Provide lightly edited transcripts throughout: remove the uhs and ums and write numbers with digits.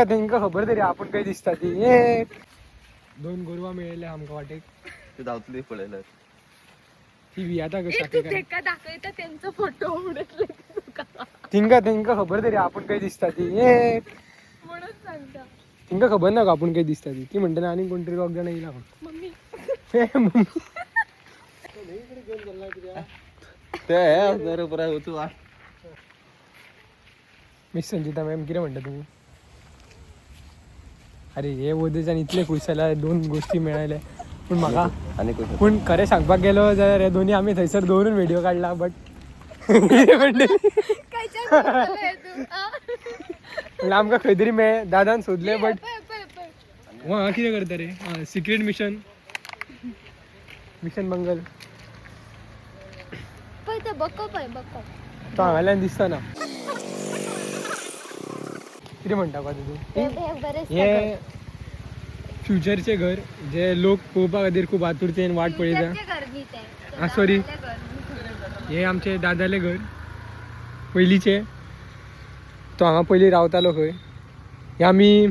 त्यांना खबर तरी आपण काही दिसता ती एक दोन गोरवा मिळाले आमका वाटे ते धावतले पळायला ती आता दाखवता त्यांचा फोटो उडतले त्यांना खबर तरी आपण काही दिसता ती एक म्हणून सांगता त्यांना खबर ना का आपण काही दिसता ती म्हणते ना आणि कोणतरी बघ जण येईल मम्मी मिस संजिता मॅम किती म्हणता तुम्ही अरे हे बोधेच आणि इथले खुशाला दोन गोष्टी मिळाल्या पण म्हाका पण खरें सांगपाक गेलो जाल्यार हे दोन्ही आम्ही थंयसर दवरून व्हिडिओ काढला बट आमकां खंय तरी मेळ दादान सोदले बट वा कितें करता रे सिक्रेट मिशन मंगल तो हांगाल्यान दिसता ना कितें म्हणटा का तूं हे फ्युचरचे घर जे लोक पळोवपा खातीर खूब आतुरतेन वाट पळयता सॉरी हे आमचे दादाले घर पयलींचे तो हांगा पयलीं रावतालो खंय हे आमी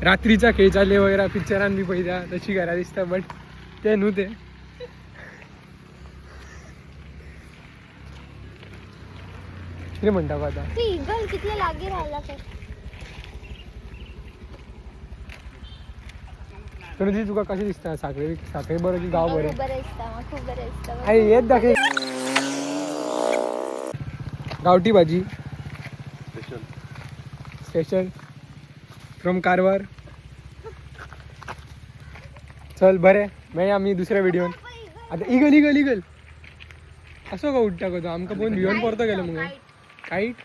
रात्रीचा खेळ चालले वगैरे पिक्चरान बी पळयता तशी घरा दिसता बट ते न्हू ते कितें म्हणटा आता कितले लागी राहिला तर ती तुका कशी दिसता साखळे बरं की गाव बरें खूप बरें अरे हेच दाखय गावठी भाजी स्पेशल फ्रॉम कारवार चल बरें मेळया आमी दुसऱ्या व्हिडिओन आता इगल असो का उठता का तो आमकां पळोवन भिवून परतो गेलो मग कायट